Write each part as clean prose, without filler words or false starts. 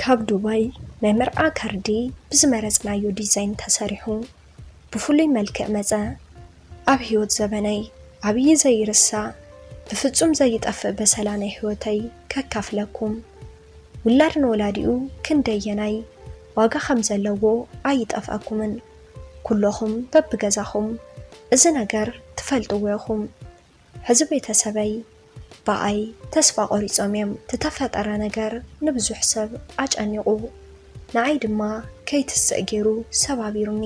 ካብ ዱባይ ናይ መርዓ ካርዲ ብዝመረጽናዮ ዲዛይን ተሰሪሑ ብፍሉይ መልክዕ መጸ ኣብ ህይወት ዘበነይ ዓብይ ዘይርሳዕ ብፍጹም ዘይጠፍእ በሰላ ናይ ህይወተይ ከካፍለኩም ውላድ ንወላዲኡ ክንደየናይ ዋጋ ከም ዘለዎ ኣይጠፍአኩምን ኩለኹም በብገዛኹም እዚ ነገር ትፈልጥዎ ኢኹም ሕዚ ቤተሰበይ በኣይ ተስፋ ቆሪጾም እዮም ተተፈጠረ ነገር ንብዙሕ ሰብ ኣጨኒቑ ንዓይ ድማ ከይትስእ ገይሩ ሰባቢሩኒ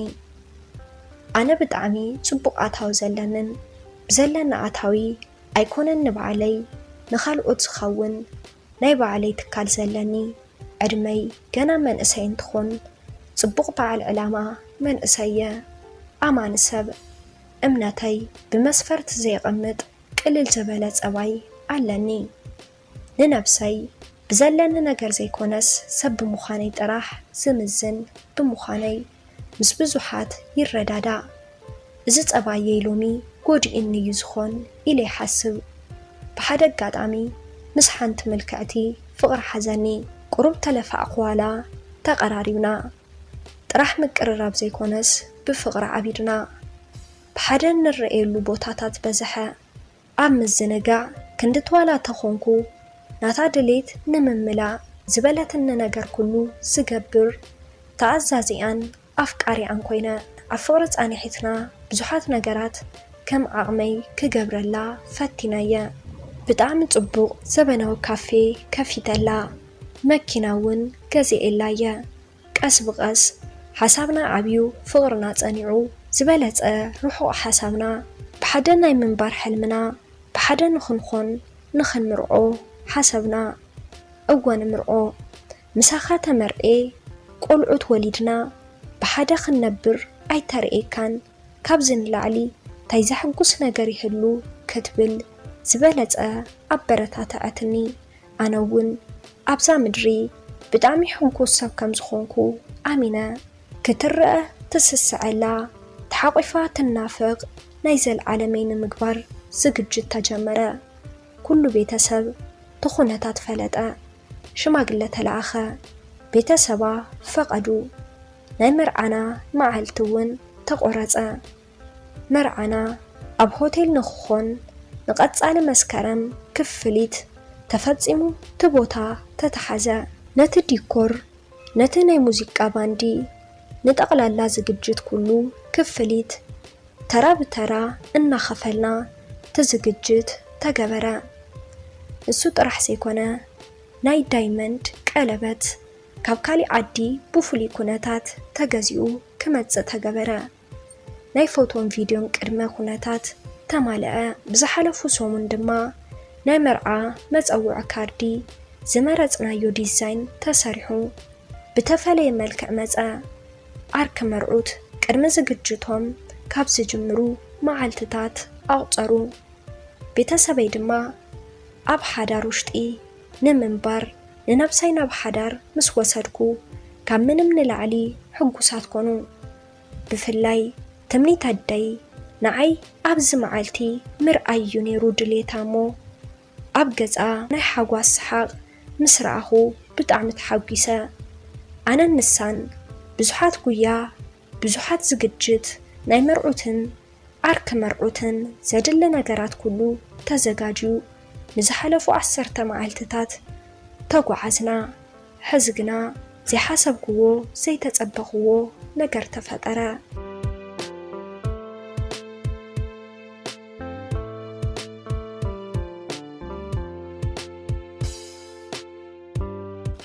ኣነ ብጣዕሚ ጽቡቕ ኣታዊ ዘለንን ብዘለና ኣታዊ ኣይኮነን ንባዕለይ ንኻልኦት ዝኸውን ናይ ባዕለይ ትካል ዘለኒ ዕድመይ ገና መንእሰይ እንትኾን ጽቡቕ በዓል ዕላማ መንእሰየ ኣማን ሰብ እምነተይ ብመስፈርት ዘይቐምጥ ቅልል ዝበለ ጸባይ ኣለኒ ንነብሰይ ብዘለኒ ነገር ዘይኮነስ ሰብ ብምዃነይ ጥራሕ ዝምዝን ብምዃነይ ምስ ብዙሓት ይረዳዳ እዚ ጸባየይ ሎሚ ጎዲእኒ እዩ ዝኾን ኢለ ይሓስብ ብሓደ ኣጋጣሚ ምስ ሓንቲ ምልክዕቲ ፍቕሪ ሓዘኒ ቁሩብ ተለፋዕኹ ዋላ ተቐራሪብና ጥራሕ ምቅርራብ ዘይኮነስ ብፍቕሪ ዓቢድና ብሓደ ንርአየሉ ቦታታት በዝሐ ኣብ ምዝንጋዕ ክንድትዋላ ተኾንኩ ናታ ድሌት ንምምላእ ዝበለትኒ ነገር ኩሉ ዝገብር ተኣዛዚኣን ኣፍቃሪኣን ኮይነ ኣብ ፍቕሪ ጻኒሒትና ብዙሓት ነገራት ከም ዓቕመይ ክገብረላ ፈቲነየ ብጣዕሚ ጽቡቕ ዘበናዊ ካፌ ከፊተላ መኪና እውን ገዚአላየ ቀስ ብቐስ ሓሳብና ዓብዩ ፍቕርና ጸኒዑ ዝበለጸ ርሑቕ ሓሳብና ብሓደ ናይ ምንባር ሕልምና ብሓደ ንኽንኾን ንኽንምርዖ ሓሰብና እወን ምርዖ ምሳኻ ተመርኤ ቆልዑት ወሊድና ብሓደ ክንነብር ኣይተርእካን ካብዚ ንላዕሊ እንታይ ዘሐጉስ ነገር ይህሉ ክትብል ዝበለጸ ኣበረታትዐትኒ ኣነ እውን ኣብዛ ምድሪ ብጣዕሚ ሕጉስ ሰብ ከም ዝኾንኩ ኣሚነ ክትርአ ትስስዐላ ተሓቂፋ ትናፍቕ ናይ ዘለዓለመይ ንምግባር ዝግጅት ተጀመረ ኩሉ ቤተሰብ ትኹነታት ፈለጠ ሽማግለ ተለኣኸ ቤተሰባ ፈቐዱ ናይ መርዓና መዓልቲ እውን ተቆረጸ መርዓና ኣብ ሆቴል ንኽኾን ንቐጻሊ መስከረም ክፍሊት ተፈጺሙ ትቦታ ተተሓዘ ነቲ ዲኮር ነቲ ናይ ሙዚቃ ባንዲ ንጠቕላላ ዝግጅት ኩሉ ክፍሊት ተራ ብተራ እናኸፈልና ትዝግጅት ተገበረ እሱ ጥራሕ ዘይኮነ ናይ ዳይመንድ ቀለበት ካብ ካሊእ ዓዲ ብፍሉይ ኩነታት ተገዚኡ ክመጽእ ተገበረ ናይ ፎቶን ቪድዮን ቅድመ ኩነታት ተማልአ ብዝሓለፉ ሰሙን ድማ ናይ መርዓ መጸውዒ ካርዲ ዝመረጽናዮ ዲዛይን ተሰሪሑ ብተፈለየ መልክዕ መጸ ኣርክ መርዑት ቅድሚ ዝግጅቶም ካብ ዝጅምሩ መዓልትታት ኣቑፀሩ ቤተሰበይ ድማ ኣብ ሓዳር ውሽጢ ንምንባር ንነብሳይ ናብ ሓዳር ምስ ወሰድኩ ካብ ምንም ንላዕሊ ሕጉሳት ኮኑ ብፍላይ ትምኒት ኣደይ ንዓይ ኣብዚ መዓልቲ ምርኣይ እዩ ነይሩ ድሌታ እሞ ኣብ ገጻ ናይ ሓጓስ ሰሓቕ ምስ ረኣኹ ብጣዕሚ ተሓጒሰ ኣነ ንሳን ብዙሓት ጉያ ብዙሓት ዝግጅት ናይ መርዑትን ኣርክ መርዑትን ዘድሊ ነገራት ኩሉ ተዘጋጅዩ ንዝሓለፉ 10 መዓልትታት ተጓዓዝና ሕዚ ግና ዘይሓሰብክዎ ዘይተጸበኽዎ ነገር ተፈጠረ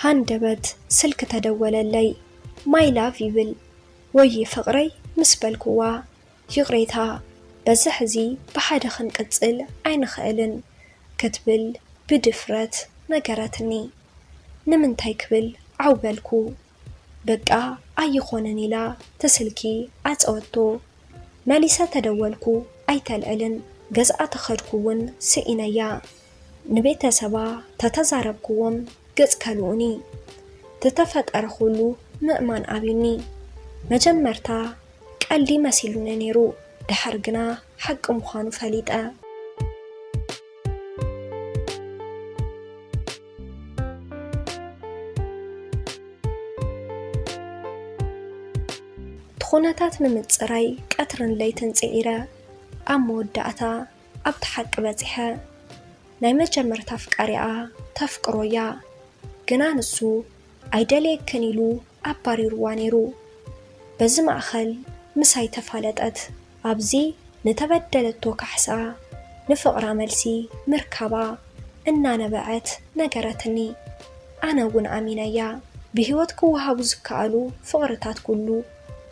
ሃንደበት ስልክ ተደወለለይ ማይ ላቭ ይብል ወይ ፍቕረይ ምስ በልክዋ ይቕሬታ በዚ ሕዚ ብሓደ ክንቅጽል ኣይንኽእልን ክትብል ብድፍረት ነገረትኒ ንምንታይ ክብል ዓውበልኩ በቃ ኣይኾነን ኢላ ተስልኪ ኣጸወቶ መሊሰ ተደወልኩ ኣይተልዕልን ገዝኣ ተኸድኩውን ስኢነያ ንቤተሰባ ተተዛረብክዎም ገጽ ከልኡኒ ተተፈጠረ ኩሉ ምእማን ኣብዩኒ መጀመርታ ቀልዲ መሲሉኒ ነይሩ ድሕር ግና ሓቂ ምዃኑ ፈሊጠ تخونتات نمتصراي قطرن ليتن صعيره ام موداتا اب تحق بصحه ናይ መጀመርታ ፍቃሪኣ ተፍቅሮያ ግና ንሱ አይደለይ ከኒሉ አባሪሩዋ ነይሩ በዚ ማእኸል ምሳይ ተፋለጠት አብዚ ነተበደለቶ ካሕሳ ንፍቅራ መልሲ ምርካባ እናነበዐት ነገረትኒ አነውን አሚናያ በህይወት ክወሃቡ ዝካአሉ ፍቅርታት ኩሉ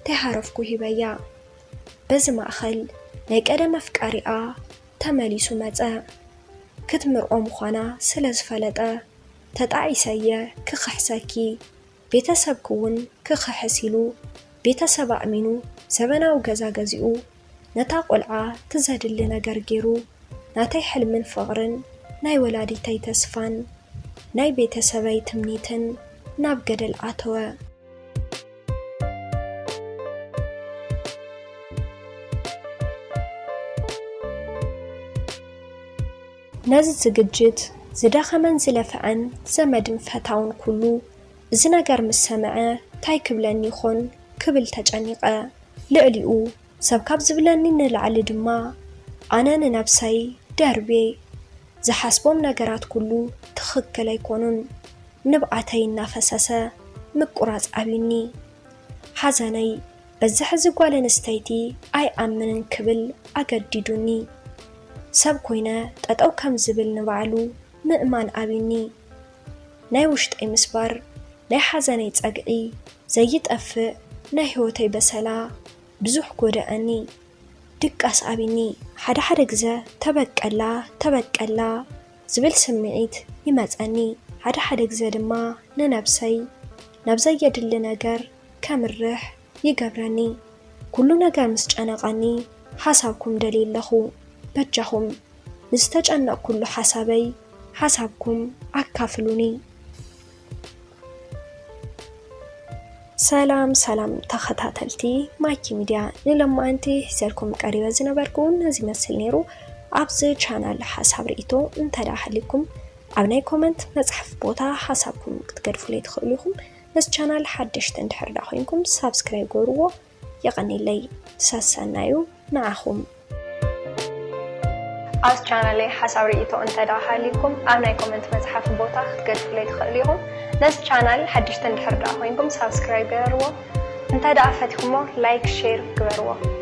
ተሃረፍኩ ሂበያ በዚ ማእኸል ናይ ቀደመ ፍቃሪኣ ተመሊሱ መጸ ክትምርኦም ኾና ስለዝፈለጠ ተጣዒሰየ ክኽሕሰኪ ቤተሰብ ክውን ክኽሕሲሉ ቤተሰብ አእሚኑ ዘበናው ገዛ ገዚኡ ነታ ቆልዓ ትዘድል ነገር ገይሩ ናተይ ሕልምን ፍቅርን ናይ ወላዲተይ ተስፋን ናይ ቤተሰበይ ትምኒትን ናብ ገደል አተወ ነዚ ዝግጅት ዝደኸመን ዝለፈዐን ዘመድን ፈታውን ኩሉ እዚ ነገር ምስ ሰምዐ ታይ ክብለኒ ይኾን ክብል ተጨኒቀ ልዕሊኡ ሰብ ካብ ዝብለኒ ንላዕሊ ድማ ኣነ ንነብሰይ ደርቤ ዝሓስቦም ነገራት ኩሉ ትኽክል ኣይኮኑን ንብዓተይ እናፈሰሰ ምቁራጽ አብኒ ሓዘነይ በዚ ሕዚ ጓል ኣንስተይቲ ኣይኣምንን ክብል ኣገዲዱኒ ሰብ ኮይነ ጠጠው ከም ዝብል ንባዕሉ ምእማን አብኒ ናይ ውሽጠይ ምስባር ናይ ሓዘነይ ጸግዒ ዘይጠፍእ ናይ ህይወተይ በሰላ ብዙሕ ጎደአኒ ድቃስ አብኒ ሓደ ግዜ ተበቀላ ዝብል ስምዒት ይመጸኒ ሓደ ግዜ ድማ ንነብሰይ ናብዘይ የድሊ ነገር ከምርሕ ይገብረኒ ኩሉ ነገር ምስ ጨነቀኒ ሓሳብኩም ደሊለኹ በጃኹም ንስተጨነቅ ኩሉ ሓሳበይ ሓሳብኩም አካፍሉኒ ሰላም ተኸታተልቲ ማይኪ ሚድያ ንለማንቲ ሒዘልኩም ቀሪበ ዝነበርኩን ነዚ መስል ነይሩ ኣብዚ ቻናል ሓሳብ ርእቶ እንተዳሕሊኩም ኣብ ናይ ኮመንት መጽሐፍ ቦታ ሓሳብኩም ክትገድፉለይ ትኽእሉኹም ነዚ ቻናል ሓደሽቲ እንድሕር ዳ ኮይንኩም ሳብስክራይብ ገርዎ ይቀኒለይ ተሳሰናዩ ንዓኹም از چانل حساب ریتو انتدا حالیکم آنای کامنت مصحف بوتا خدمت فلید خالیهم نس چانل حدیث تندهر داخوینکم سابسکرایب کرو انتدا افاتیکمو لایک شیر کرو